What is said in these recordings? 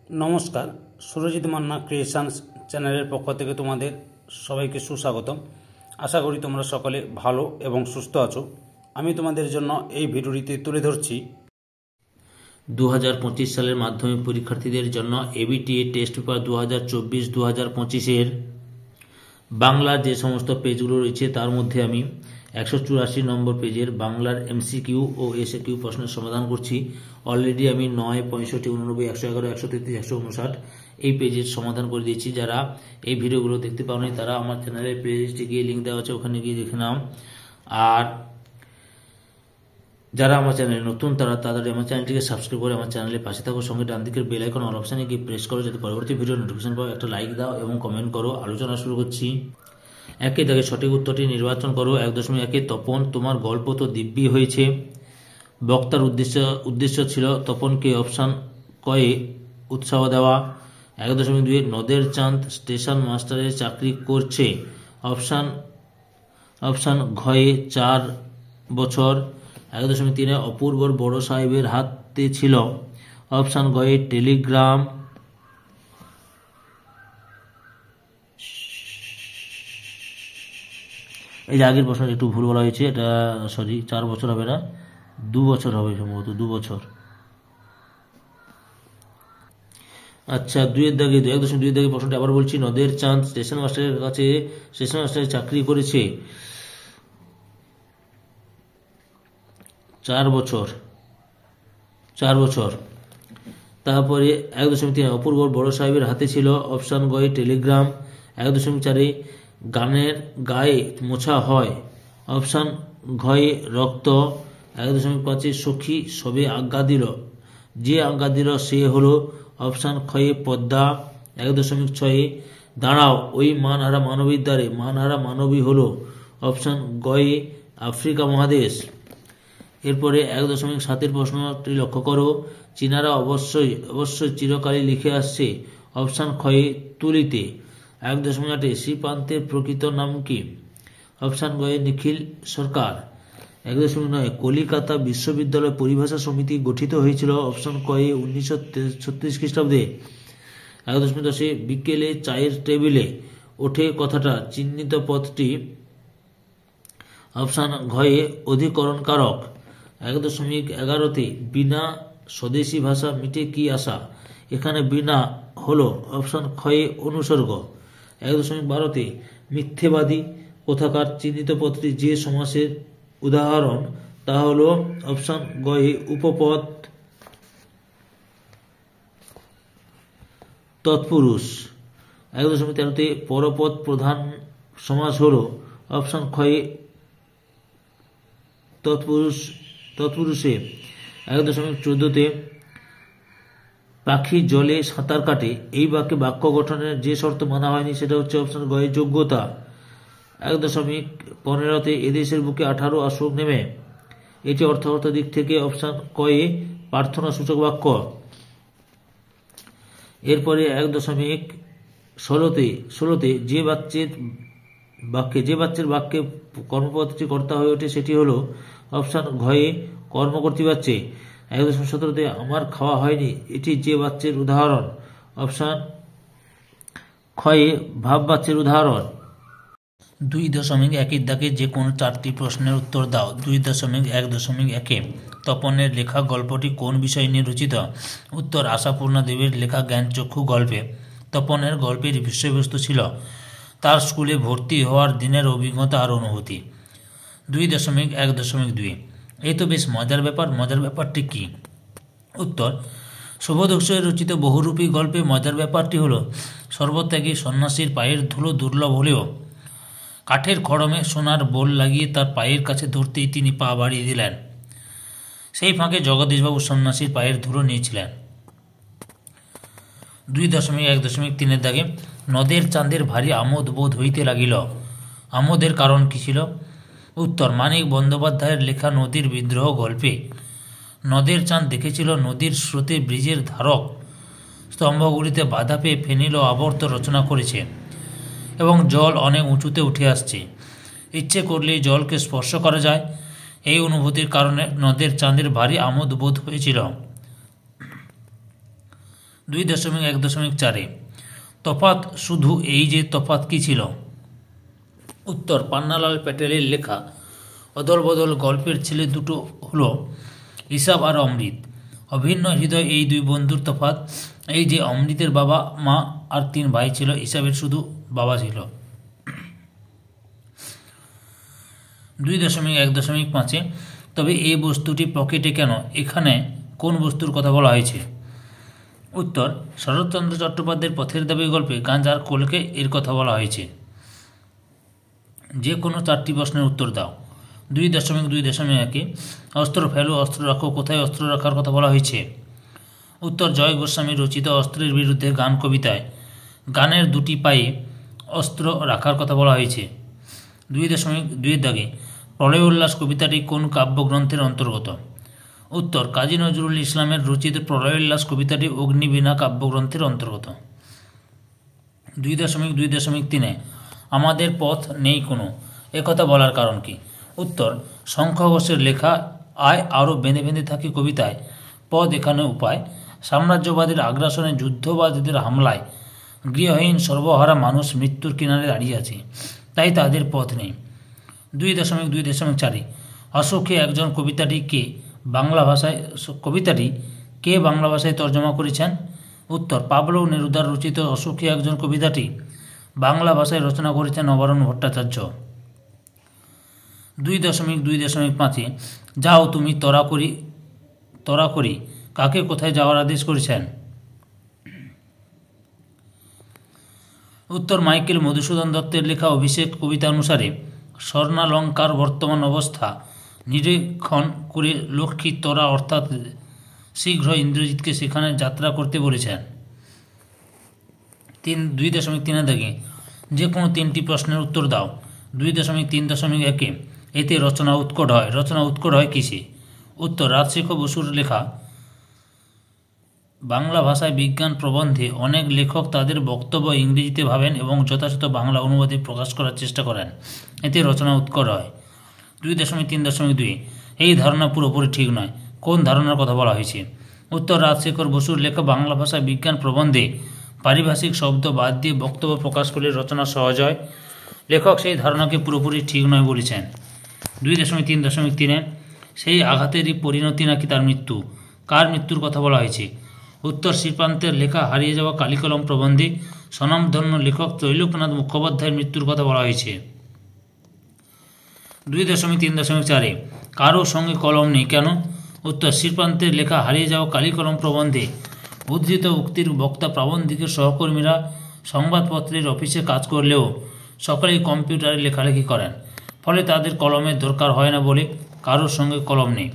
নমস্কার, সুরজিৎ মান্না ক্রিয়েশনস চ্যানেলের পক্ষ থেকে তোমাদের সবাইকে সুস্বাগতম। আশা করি তোমরা সকলে ভালো এবং সুস্থ আছো। আমি তোমাদের জন্য এই ভিডিওটিতে তুলে ধরছি 2025 সালের মাধ্যমিক পরীক্ষার্থীদের জন্য এবিটিএ টেস্ট পেপার 2024-2025 বাংলার যে সমস্ত পেজগুলো রয়েছে তার মধ্যে আমি 184 নম্বর পেজের বাংলার এমসিকিউ ও এসএকিউ প্রশ্নের সমাধান করছি। অলরেডি আমি 9, 65, 89, 111, 133, 159 এই পেজের সমাধান করে দিয়েছি। যারা এই ভিডিওগুলো দেখতে পাওনি তারা আমার চ্যানেলের প্লেলিস্টে গিয়ে লিঙ্ক দেওয়া আছে, ওখানে গিয়ে দেখে নাও। আর যারা আমার চ্যানেলে নতুন তারা তাড়াতাড়ি আমার চ্যানেলটিকে সাবস্ক্রাইব করে আমার চ্যানেলের পাশে থাকো, সঙ্গে ডান দিকের বেল আইকন অল অপশানে গিয়ে প্রেস করো যাতে পরবর্তী ভিডিও নোটিফিকেশন পাও। একটা লাইক দাও এবং কমেন্ট করো। আলোচনা শুরু করছি। একে দাগে সঠিক উত্তরটি নির্বাচন করো। 1.1 তপন, তোমার গল্প তো দিব্যি হয়েছে। বক্তার উদ্দেশ্য ছিল তপনকে অপশান কয়ে উৎসাহ দেওয়া। 1.2 নদের চাঁদ স্টেশন মাস্টারের চাকরি করছে। অপশান ঘয়ে 4 বছর। 1.3 অপূর্বর বড় সাহেবের হাতে ছিল। অপশান গয়ে টেলিগ্রাম। এই যে আগের প্রশ্ন একটু ভুল বলা হয়েছে, এটা 4 বছর হবে না, 2 বছর হবে, সম্ভবত 2 বছর। আচ্ছা, 2 দাগে 1.2 দাগে প্রশ্নটা আবার বলছি। নদের চাঁদ স্টেশন মাস্টারের চাকরি করেছে 4 বছর। তারপরে 1.3 অপূর্ব বড় সাহেবের হাতে ছিল। অপশান গয়ে টেলিগ্রাম। 1.4 গানের গায়ে মোছা হয়। অপশান ঘয়ে রক্ত। 1.5 সখী সবে আজ্ঞা দিল, যে আজ্ঞা দিল সে হলো। অপশান ক্ষয়ে পদ্মা। 1.6 দাঁড়াও ওই মানহারা মানবীর দ্বারে, মানহারা মানবী হলো। অপশান গয়ে আফ্রিকা মহাদেশ। এরপরে 1.7 প্রশ্নটি লক্ষ্য করো। চীনারা অবশ্যই চিরকালই লিখে আসছে। অপশান ক্ষয়ে তুলিতে। 1.8 শ্রীপান্তের প্রকৃত নাম কি? অপশান গয়ে নিখিল সরকার। 1.9 কলিকাতা বিশ্ববিদ্যালয় পরিভাষা সমিতি গঠিত হয়েছিল। অপশান কয়ে 1936 খ্রিস্টাব্দে। 1.10 বিকেলে চায়ের টেবিলে ওঠে কথাটা চিহ্নিত পদটি। অপশান ঘয়ে অধিকরণ কারক। 1.11 বিনা স্বদেশী ভাষা মিটে কি আশা? এখানে বিনা হলো অপশান ক্ষয়ে অনুসর্গ। 1.12 মিথ্যেবাদী কোথাকার চিহ্নিত পদটি যে সমাসের উদাহরণ তা হলো। অপশান গয়ে উপপদ তৎপুরুষ। 1.13 পরপদ প্রধান সমাস হলো। অপশান ক্ষয়ে তৎপুরুষে। 1.14 পাখি জলে সাঁতার কাটে। এই বাক্য গঠনের যে শর্ত মানা হয়নি সেটা হচ্ছে অপশান গয়ে যোগ্যতা। 1.15 এদেশের বুকে 18 আসুক নেমে। এটি অর্থগত দিক থেকে অপশান কয়ে প্রার্থনা সূচক বাক্য। এরপরে 1.16 যে বাচ্চের বাক্যে কর্মপদটি কর্তা হয়ে ওঠে সেটি হলো। অপশান ঘয়ে কর্ম কর্তৃবাচ্যে। 1.17 আমার খাওয়া হয়নি, এটি যে বাচ্চের উদাহরণ। অপশান ক্ষয়ে ভাব বাচ্চের উদাহরণ। 2.1 দাগে যে কোনো 4টি প্রশ্নের উত্তর দাও। 2.1 তপনের লেখা গল্পটি কোন বিষয় নিয়ে রচিত? উত্তর আশাপূর্ণা দেবীর লেখা জ্ঞানচক্ষু গল্পে। তপনের গল্পের বিষয়বস্তু ছিল তার স্কুলে ভর্তি হওয়ার দিনের অভিজ্ঞতা আর অনুভূতি। 2.1.2 এই তো বেশ মজার ব্যাপারটি কি? উত্তর শুভদস্যুর রচিত বহুরূপী গল্পে মজার ব্যাপারটি হলো সর্বত্যাগী সন্ন্যাসীর পায়ের ধুলো দুর্লভ হলেও কাঠের খড়মে সোনার বোল লাগিয়ে তার পায়ের কাছে ধরতেই তিনি পা বাড়িয়ে দিলেন। সেই ফাঁকে জগদীশবাবু সন্ন্যাসীর পায়ের ধুলো নিয়েছিলেন। 2.1.3 দাগে নদের চাঁদের ভারী আমোদ বোধ হইতে লাগিল। আমোদের কারণ কি ছিল? উত্তর মানিক বন্দ্যোপাধ্যায়ের লেখা নদীর বিদ্রোহ গল্পে নদের চাঁদ দেখেছিল নদীর স্রোতে ব্রিজের ধারক স্তম্ভগুলিতে বাধা পেয়ে ফেনিল আবর্ত রচনা করেছে এবং জল অনেক উঁচুতে উঠে আসছে। ইচ্ছে করলেই জলকে স্পর্শ করা যায়। এই অনুভূতির কারণে নদের চাঁদের ভারী আমোদ বোধ হয়েছিল। 2.1.4 তফাৎ শুধু এই যে তফাৎ কি ছিল? উত্তর, পান্নালাল প্যাটেলের লেখা অদল বদল গল্পের ছেলে দুটো হলো ঋষভ আর অমৃত। অভিন্ন হৃদয় এই দুই বন্ধুর তফাৎ এই যে অমৃতের বাবা মা আর 3 ভাই ছিল, ঋষভের শুধু বাবা ছিল। 2.1.5 তবে এই বস্তুটি পকেটে কেন? এখানে কোন বস্তুর কথা বলা হয়েছে? উত্তর, শরৎচন্দ্র চট্টোপাধ্যায়ের পথের দাবি গল্পে গাঁজার কোলকে এর কথা বলা হয়েছে। যে কোনো 4টি প্রশ্নের উত্তর দাও। 2.2.1 অস্ত্র ফেলো, অস্ত্র রাখো, কোথায় অস্ত্র রাখার কথা বলা হয়েছে? উত্তর, জয় গোস্বামী রচিত অস্ত্রের বিরুদ্ধে গান কবিতায় গানের 2টি পায়ে অস্ত্র রাখার কথা বলা হয়েছে। 2.2 প্রলয় উল্লাস কবিতাটি কোন কাব্যগ্রন্থের অন্তর্গত? উত্তর, কাজী নজরুল ইসলামের রচিত প্রলয় উল্লাস কবিতাটি অগ্নিবীণা কাব্যগ্রন্থের অন্তর্গত। 2.2.3 আমাদের পথ নেই কোনো, একথা বলার কারণ কি? উত্তর, শঙ্খ ঘোষের লেখা আয় আরও বেঁধে বেঁধে থাকে কবিতায় পদ এখানে উপায়, সাম্রাজ্যবাদীর আগ্রাসনে যুদ্ধবাদীদের হামলায় গৃহহীন সর্বহারা মানুষ মৃত্যুর কিনারে দাঁড়িয়ে আছে, তাই তাদের পথ নেই। 2.2.4 অসুখে একজন কবিতাটি কে বাংলা ভাষায় তর্জমা করেছেন? উত্তর, পাবলো নেরুদার রচিত অসুখে একজন কবিতাটি বাংলা ভাষায় রচনা করেছেন নবারুণ ভট্টাচার্য। 2.2.5 যাও তুমি তরা করি কাকে কোথায় যাওয়ার আদেশ করেছেন? উত্তর, মাইকেল মধুসূদন দত্তের লেখা অভিষেক কবিতা অনুসারে স্বর্ণালঙ্কার বর্তমান অবস্থা নিরীক্ষণ করে লক্ষ্মী তরা অর্থাৎ শীঘ্র ইন্দ্রজিৎকে সেখানে যাত্রা করতে বলেছেন। 2.3 যে কোনো 3টি প্রশ্নের উত্তর দাও। 2.3.1 এতে রচনা উৎকট হয়। রচনা উৎকট হয় কিসে? উত্তর, রাজশেখর বসুর লেখা বাংলা ভাষায় বিজ্ঞান প্রবন্ধে অনেক লেখক তাদের বক্তব্য ইংরেজিতে ভাবেন এবং যথাযথ বাংলা অনুবাদে প্রকাশ করার চেষ্টা করেন, এতে রচনা উৎকট হয়। 2.3.2 এই ধারণা পুরোপুরি ঠিক নয়, কোন ধারণার কথা বলা হয়েছে? উত্তর, রাজশেখর বসুর লেখা বাংলা ভাষা বিজ্ঞান প্রবন্ধে পারিভাষিক শব্দ বাদ দিয়ে বক্তব্য প্রকাশ করলে রচনা সহজ হয়, লেখক সেই ধারণাকে পুরোপুরি ঠিক নয় বলেছেন। 2.3.3 সেই আঘাতেরই পরিণতি নাকি তার মৃত্যু, কার মৃত্যুর কথা বলা হয়েছে? উত্তর, শ্রীপান্তের লেখা হারিয়ে যাওয়া কালিকলম প্রবন্ধে স্বনামধন্য লেখক ত্রৈলোক্যনাথ মুখোপাধ্যায়ের মৃত্যুর কথা বলা হয়েছে। 2.3.4 কারো সঙ্গে কলম নেই কেন? উত্তর, শ্রীপান্তের লেখা হারিয়ে যাওয়া কালিকলম প্রবন্ধে উদ্ধৃত উক্তির বক্তা প্রাবন্ধিকের সহকর্মীরা সংবাদপত্রের অফিসে কাজ করলেও সকলেই কম্পিউটারে লেখালেখি করেন, ফলে তাদের কলমের দরকার হয় না বলে কারোর সঙ্গে কলম নেই।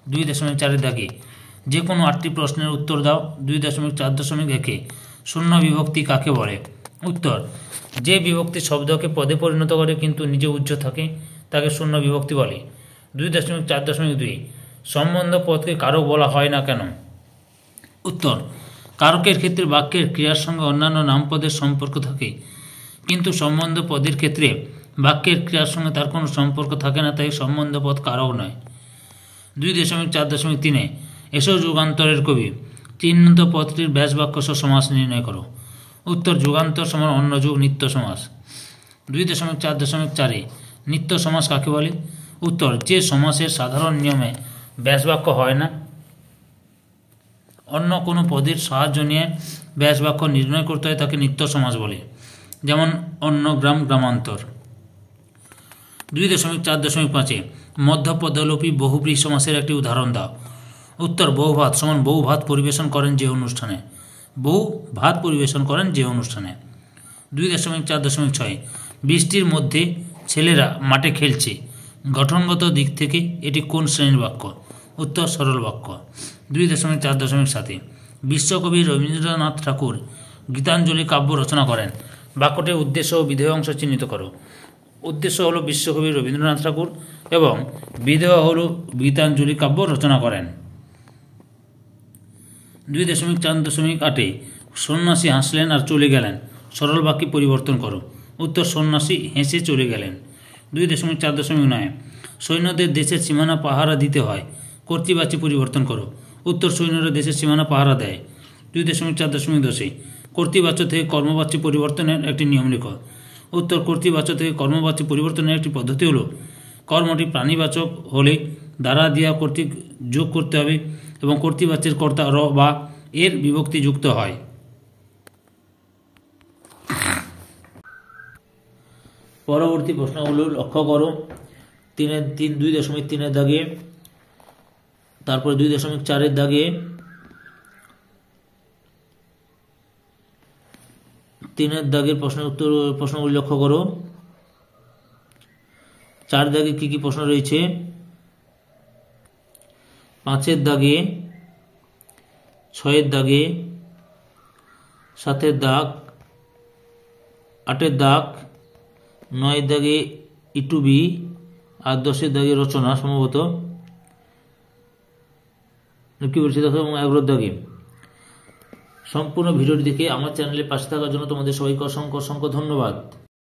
2.4 যে কোনো 8টি প্রশ্নের উত্তর দাও। 2.4.1 শূন্য বিভক্তি কাকে বলে? উত্তর, যে বিভক্তি শব্দকে পদে পরিণত করে কিন্তু নিজে উজ্জ্ব থাকে তাকে শূন্য বিভক্তি বলে। 2.4.2 সম্বন্ধ পদকে কারক বলা হয় না কেন? উত্তর, কারকের ক্ষেত্রে বাক্যের ক্রিয়ার সঙ্গে অন্যান্য নামপদের সম্পর্ক থাকে, কিন্তু সম্বন্ধ পদের ক্ষেত্রে বাক্যের ক্রিয়ার সঙ্গে তার কোনো সম্পর্ক থাকে না, তাই সম্বন্ধ পদ কারক নয়। 2.4.3 এসো যুগান্তরের কবি, চিহ্নিত পদটির ব্যাস বাক্য সহ সমাস নির্ণয় করো। উত্তর, যুগান্তর সমান অন্য যুগ নিত্য সমাস। 2.4.4 নিত্য সমাস কাকে বলে? উত্তর, যে সমাসের সাধারণ নিয়মে ব্যাস বাক্য হয় না, অন্য কোনো পদের সাহায্য নিয়ে ব্যাস বাক্য নির্ণয় করতে হয় তাকে নিত্য সমাস বলে, যেমন অন্য গ্রাম গ্রামান্তর। 2.4.5 মধ্যপদলোপী বহুব্রীহি সমাসের একটি উদাহরণ দাও। উত্তর, বহু ভাত সমান বহু ভাত পরিবেশন করেন যে অনুষ্ঠানে। বহু ভাত পরিবেশন করেন যে অনুষ্ঠানে। 2.4.6 বৃষ্টির মধ্যে ছেলেরা মাঠে খেলছে, গঠনগত দিক থেকে এটি কোন শ্রেণীর বাক্য? উত্তর, সরল বাক্য। 2.4.7 বিশ্বকবি রবীন্দ্রনাথ ঠাকুর গীতাঞ্জলি কাব্য রচনা করেন, বাক্যটির উদ্দেশ্য ও বিধেয় অংশ চিহ্নিত করো। উদ্দেশ্য হলো বিশ্বকবি রবীন্দ্রনাথ ঠাকুর এবং বিধেয় হল গীতাঞ্জলি কাব্য রচনা করেন। 2.4.8 সন্ন্যাসী হাসলেন আর চলে গেলেন, সরল বাক্যে পরিবর্তন করো। উত্তর, সন্ন্যাসী হেসে চলে গেলেন। 2.4.9 সৈন্যদের দেশের সীমানা পাহারা দিতে হয়, কর্তৃবাচী পরিবর্তন করো। উত্তর, সৈন্যরা দেশের সীমানা পাহারা দেয়। 2.4.10 কর্তৃবাচ্য থেকে কর্মবাচ্য পরিবর্তনের একটি নিয়ম লেখো। উত্তর, কর্তৃবাচ্য থেকে কর্মবাচ্য পরিবর্তনের একটি পদ্ধতি হলো কর্মটি প্রাণীবাচক হলে দ্বারা দিয়া কর্তৃক যোগ করতে হবে এবং কর্তৃবাচ্যের কর্তা র বা এর বিভক্তি যুক্ত হয়। পরবর্তী প্রশ্নগুলো লক্ষ্য করো। 2.3 দাগে, তারপরে 2.4 দাগে, 3 দাগের প্রশ্নগুলি লক্ষ্য করো। 4 দাগে কি কি প্রশ্ন রয়েছে? 5 দাগে, 6 দাগে, 7 দাগ, 8 দাগ, 9 দাগে ইটুবি আর 10 দাগে রচনা সম্ভবত কি বলছি দেখো, এবং 11 দাগে। সম্পূর্ণ ভিডিওটি দেখে আমার চ্যানেলে পাশে থাকার জন্য তোমাদের সবাইকে অসংখ্য অসংখ্য ধন্যবাদ।